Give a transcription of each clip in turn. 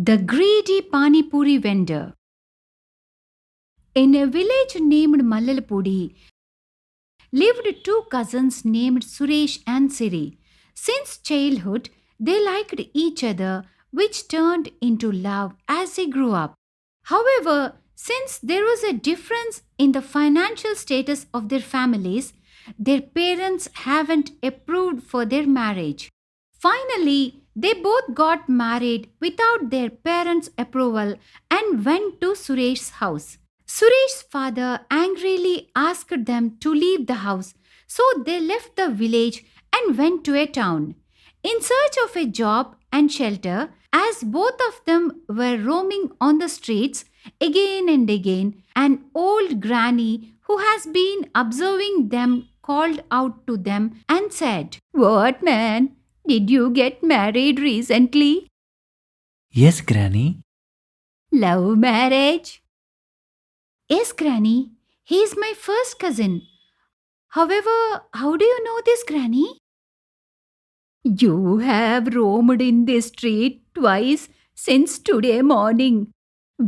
The greedy Panipuri vendor. In a village named Mallalpudi lived two cousins named Suresh and Siri. Since childhood, they liked each other, which turned into love as they grew up. However, since there was a difference in the financial status of their families, their parents haven't approved for their marriage. Finally, they both got married without their parents' approval and went to Suresh's house. Suresh's father angrily asked them to leave the house, so they left the village and went to a town. In search of a job and shelter, as both of them were roaming on the streets again and again, an old granny who has been observing them called out to them and said, "What man? Did you get married recently?" Yes, Granny. "Love marriage?" "Yes, Granny. He is my first cousin." "However, how do you know this, Granny?" "You have roamed in this street twice since today morning,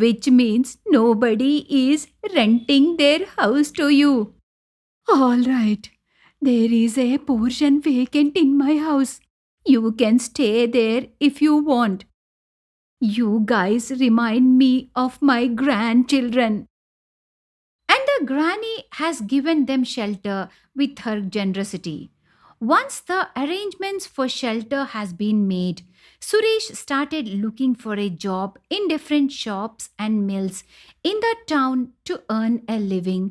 which means nobody is renting their house to you." "All right. There is a portion vacant in my house. You can stay there if you want. You guys remind me of my grandchildren." And the granny has given them shelter with her generosity. Once the arrangements for shelter has been made, Suresh started looking for a job in different shops and mills in the town to earn a living,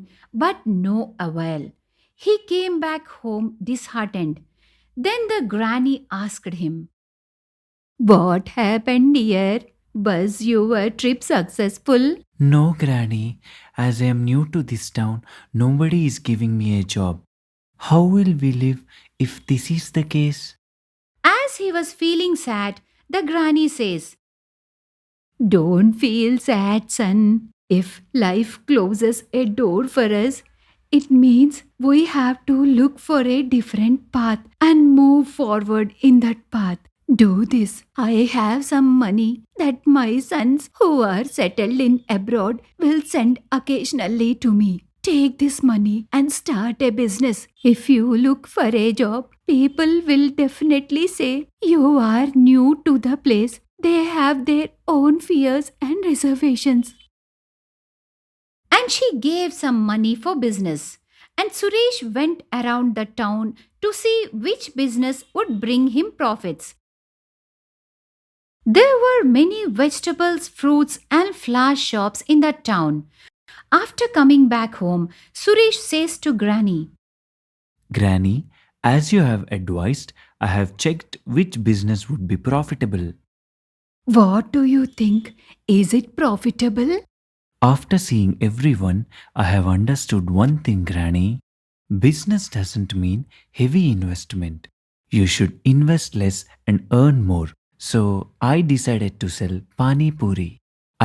but no avail. He came back home disheartened. Then the granny asked him, "What happened, dear? Was your trip successful?" No, Granny. As I am new to this town, nobody is giving me a job. How will we live if this is the case? As he was feeling sad, the granny says, "Don't feel sad, son. If life closes a door for us, it means we have to look for a different path and move forward in that path. Do this. I have some money that my sons who are settled in abroad will send occasionally to me. Take this money and start a business. If you look for a job, people will definitely say you are new to the place. They have their own fears and reservations." And she gave some money for business. And Suresh went around the town to see which business would bring him profits. There were many vegetables, fruits, and flower shops in the town. After coming back home, Suresh says to Granny, Granny, as you have advised, I have checked which business would be profitable. "What do you think? Is it profitable?" After seeing everyone, I have understood one thing, Granny. Business doesn't mean heavy investment. You should invest less and earn more. So I decided to sell Pani Puri.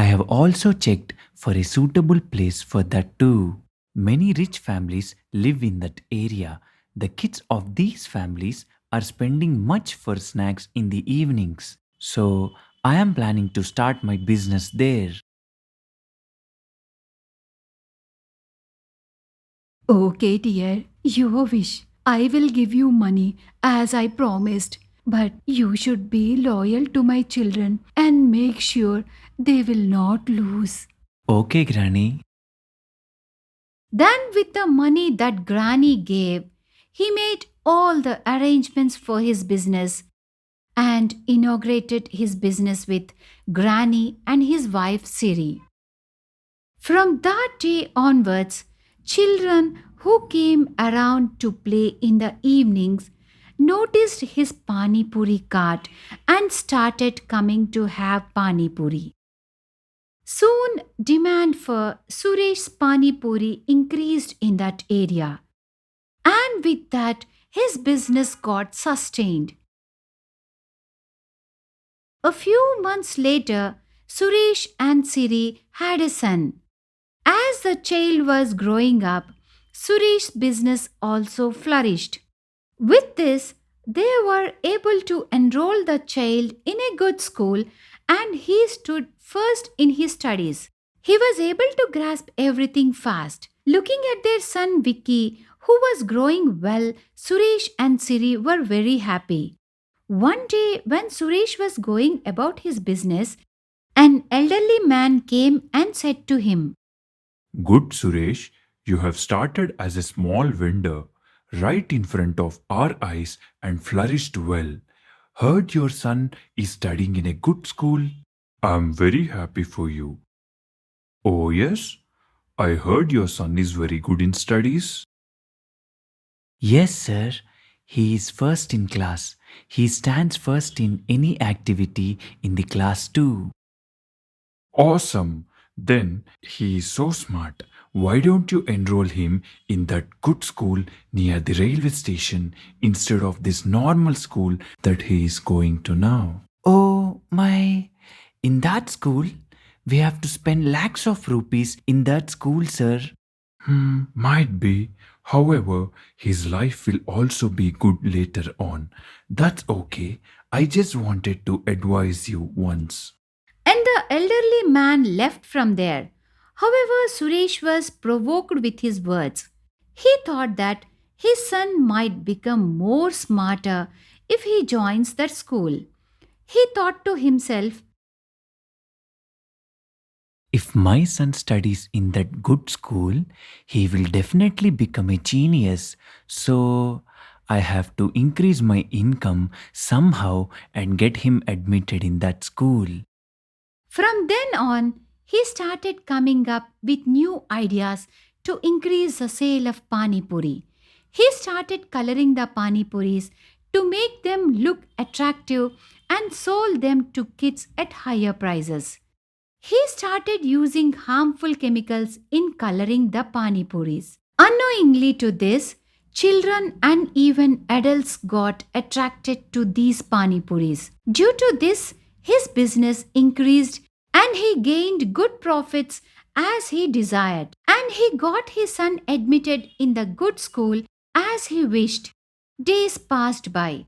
I have also checked for a suitable place for that too. Many rich families live in that area. The kids of these families are spending much for snacks in the evenings. So I am planning to start my business there. "Okay, dear, your wish. I will give you money as I promised. But you should be loyal to my children and make sure they will not lose." Okay, Granny. Then, with the money that Granny gave, he made all the arrangements for his business and inaugurated his business with Granny and his wife Siri. From that day onwards, children who came around to play in the evenings noticed his Pani Puri cart and started coming to have Pani Puri. Soon, demand for Suresh's Pani Puri increased in that area, and with that, his business got sustained. A few months later, Suresh and Siri had a son. As the child was growing up, Suresh's business also flourished. With this, they were able to enroll the child in a good school and he stood first in his studies. He was able to grasp everything fast. Looking at their son Vicky, who was growing well, Suresh and Siri were very happy. One day, when Suresh was going about his business, an elderly man came and said to him, Good, Suresh. You have started as a small vendor right in front of our eyes and flourished well. Heard your son is studying in a good school. I'm very happy for you. Oh, yes? I heard your son is very good in studies. Yes, sir. He is first in class. He stands first in any activity in the class too. Awesome. Then he is so smart. Why don't you enroll him in that good school near the railway station instead of this normal school that he is going to now? Oh my! In that school, we have to spend lakhs of rupees in that school, sir. Might be. However, his life will also be good later on. That's okay. I just wanted to advise you once. and the elderly man left from there. However, Suresh was provoked with his words. He thought that his son might become more smarter if he joins that school. He thought to himself, If my son studies in that good school, he will definitely become a genius. So I have to increase my income somehow and get him admitted in that school. from then on, he started coming up with new ideas to increase the sale of Panipuri. He started coloring the Panipuris to make them look attractive and sold them to kids at higher prices. He started using harmful chemicals in coloring the Panipuris. Unknowingly to this, children and even adults got attracted to these Panipuris. Due to this, his business increased and he gained good profits as he desired. And he got his son admitted in the good school as he wished. Days passed by.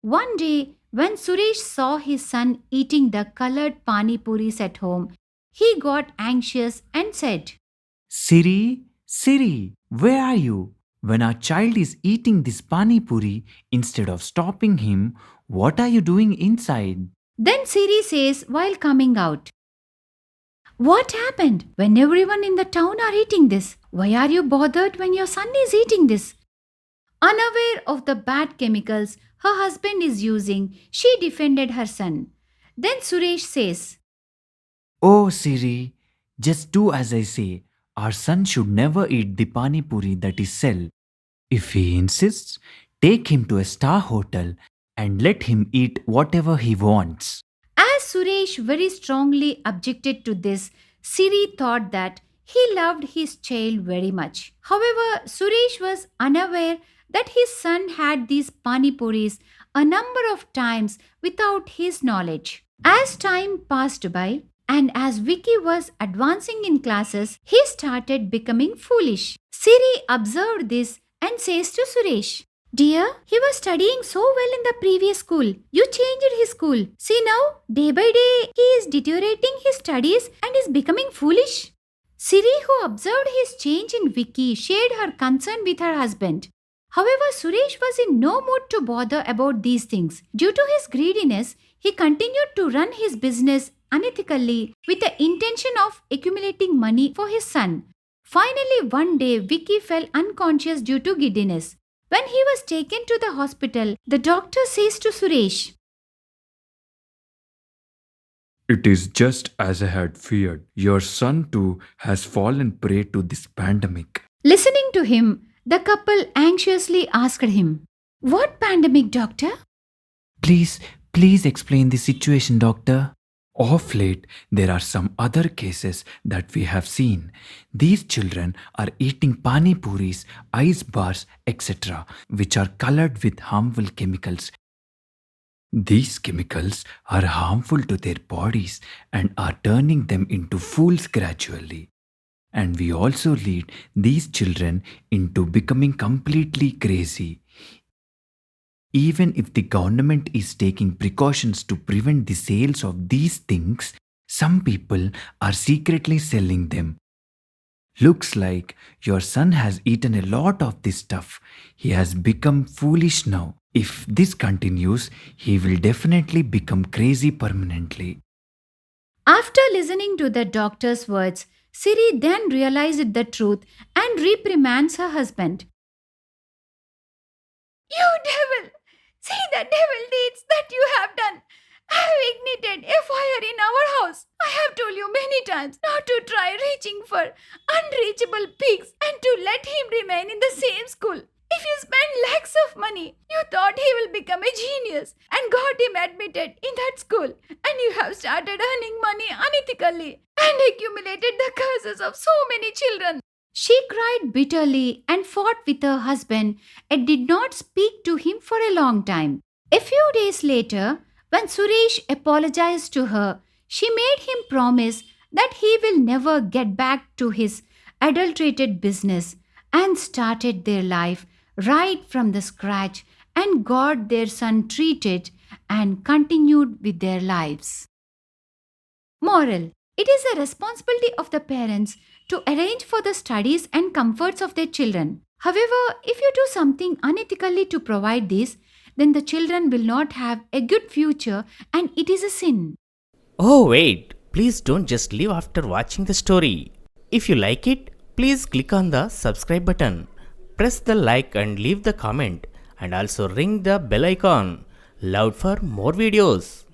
One day, when Suresh saw his son eating the colored pani puris at home, he got anxious and said, Siri, Siri, where are you? When our child is eating this pani puri, instead of stopping him, what are you doing inside? Then Siri says while coming out, what happened when everyone in the town are eating this? Why are you bothered when your son is eating this? Unaware of the bad chemicals her husband is using, she defended her son. Then Suresh says, Oh, Siri, just do as I say. Our son should never eat the pani puri that is sell. If he insists, take him to a star hotel and let him eat whatever he wants. As Suresh very strongly objected to this, Siri thought that he loved his child very much. However, Suresh was unaware that his son had these panipuris a number of times without his knowledge. As time passed by, and as Vicky was advancing in classes, he started becoming foolish. Siri observed this and says to Suresh, Dear, he was studying so well in the previous school. You changed his school. See now, day by day, he is deteriorating his studies and is becoming foolish. Siri, who observed his change in Vicky, shared her concern with her husband. However, Suresh was in no mood to bother about these things. Due to his greediness, he continued to run his business unethically with the intention of accumulating money for his son. Finally, one day, Vicky fell unconscious due to giddiness. When he was taken to the hospital, the doctor says to Suresh, It is just as I had feared. Your son too has fallen prey to this pandemic. Listening to him, the couple anxiously asked him, What pandemic, doctor? Please explain the situation, doctor. Of late, there are some other cases that we have seen. These children are eating pani puris, ice bars, etc., which are colored with harmful chemicals. These chemicals are harmful to their bodies and are turning them into fools gradually. And we also lead these children into becoming completely crazy. Even if the government is taking precautions to prevent the sales of these things, some people are secretly selling them. Looks like your son has eaten a lot of this stuff. He has become foolish now. If this continues, he will definitely become crazy permanently. After listening to the doctor's words, Siri then realized the truth and reprimands her husband. You devil! See the devil deeds that you have done! I have ignited a fire in our house. I have told you many times not to try reaching for unreachable peaks and to let him remain in the same school. If you spend lakhs of money, you thought he will become a genius and got him admitted in that school, and you have started earning money unethically and accumulated the curses of so many children. She cried bitterly and fought with her husband and did not speak to him for a long time. A few days later, when Suresh apologized to her, she made him promise that he will never get back to his adulterated business and started their life right from the scratch and got their son treated and continued with their lives. Moral: it is the responsibility of the parents to arrange for the studies and comforts of their children. However, if you do something unethically to provide this, then the children will not have a good future and it is a sin. Oh, wait, please don't just leave after watching the story. If you like it, please click on the subscribe button, press the like and leave the comment, and also ring the bell icon loud for more videos.